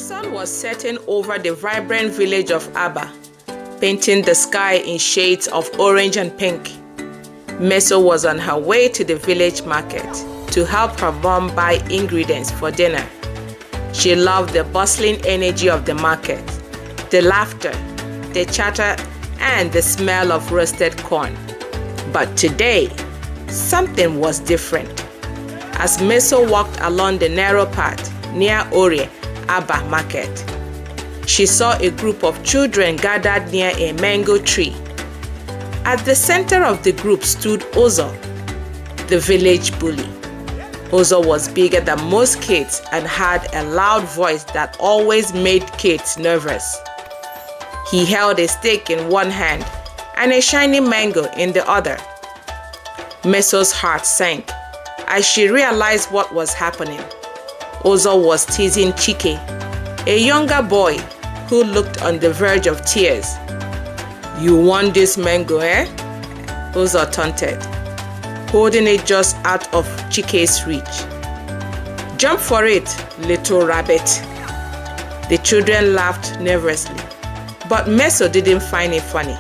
sun was setting over the vibrant village of Abba, painting the sky in shades of orange and pink. Meso was on her way to the village market to help her mom buy ingredients for dinner. She loved the bustling energy of the market, the laughter, the chatter, and the smell of roasted corn. But today, something was different. As Meso walked along the narrow path near Abba market, she saw a group of children gathered near a mango tree. At the center of the group stood Uzo, the village bully. Uzo was bigger than most kids and had a loud voice that always made kids nervous. He held a stick in one hand and a shiny mango in the other. Meso's heart sank as she realized what was happening. Uzo was teasing Chike, a younger boy who looked on the verge of tears. "You want this mango, eh?" Uzo taunted, holding it just out of Chike's reach. "Jump for it, little rabbit." The children laughed nervously, but Meso didn't find it funny.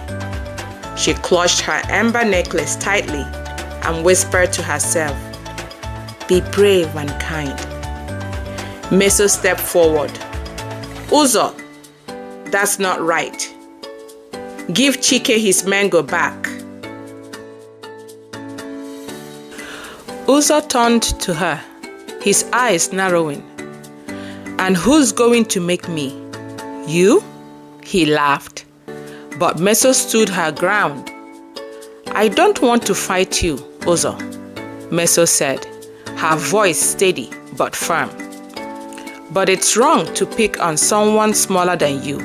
She clutched her amber necklace tightly and whispered to herself, "Be brave and kind." Meso stepped forward. "Uzo, that's not right. Give Chike his mango back." Uzo turned to her, his eyes narrowing. "And who's going to make me? You?" He laughed. But Meso stood her ground. "I don't want to fight you, Uzo," Meso said, her voice steady but firm. "But it's wrong to pick on someone smaller than you."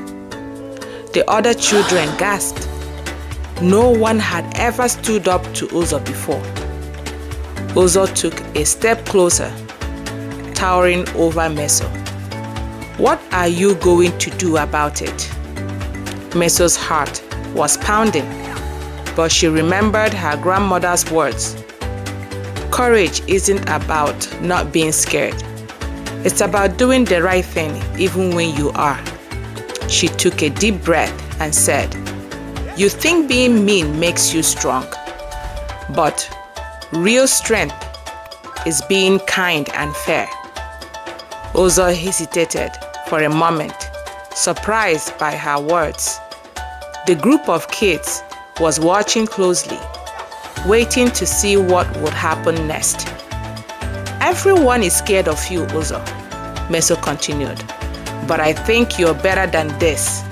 The other children gasped. No one had ever stood up to Uzo before. Uzo took a step closer, towering over Meso. "What are you going to do about it?" Meso's heart was pounding, but she remembered her grandmother's words. Courage isn't about not being scared. It's about doing the right thing even when you are. She took a deep breath and said, "You think being mean makes you strong, but real strength is being kind and fair." Uzo hesitated for a moment, surprised by her words. The group of kids was watching closely, waiting to see what would happen next. "Everyone is scared of you, Uzo," Meso continued. "But I think you're better than this.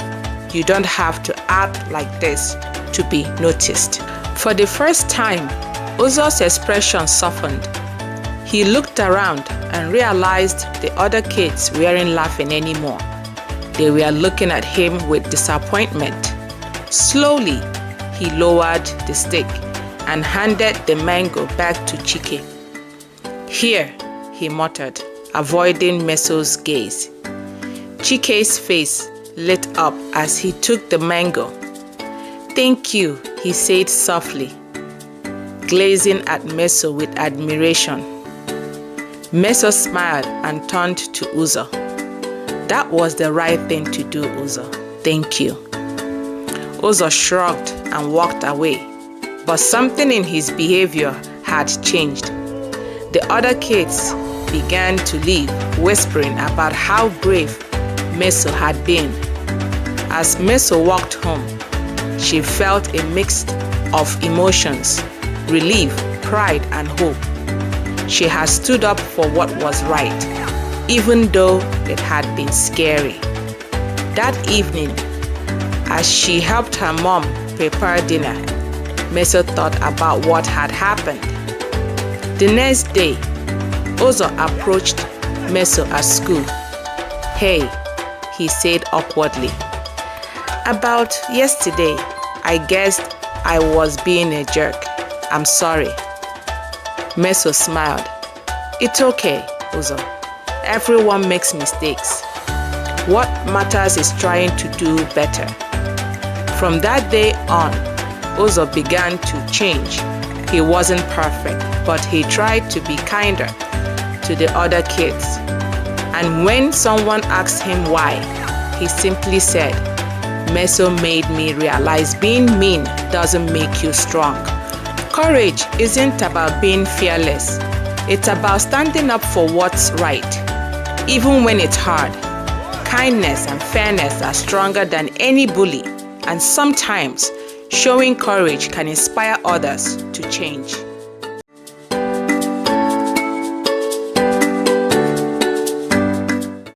You don't have to act like this to be noticed." For the first time, Uzo's expression softened. He looked around and realized the other kids weren't laughing anymore. They were looking at him with disappointment. Slowly, he lowered the stick and handed the mango back to Chike. "Here," he muttered, avoiding Meso's gaze. Chike's face lit up as he took the mango. "Thank you," he said softly, gazing at Meso with admiration. Meso smiled and turned to Uzo. "That was the right thing to do, Uzo. Thank you." Uzo shrugged and walked away, but something in his behavior had changed. The other kids began to leave, whispering about how brave Meso had been. As Meso walked home, she felt a mix of emotions, relief, pride, and hope. She had stood up for what was right, even though it had been scary. That evening, as she helped her mom prepare dinner, Meso thought about what had happened. The next day, Uzo approached Meso at school. "Hey," he said awkwardly. "About yesterday, I guessed I was being a jerk. I'm sorry." Meso smiled. "It's okay, Uzo. Everyone makes mistakes. What matters is trying to do better." From that day on, Uzo began to change. He wasn't perfect, but he tried to be kinder to the other kids. And when someone asked him why, he simply said, "Meso made me realize being mean doesn't make you strong. Courage isn't about being fearless. It's about standing up for what's right, even when it's hard. Kindness and fairness are stronger than any bully, and sometimes showing courage can inspire others to change."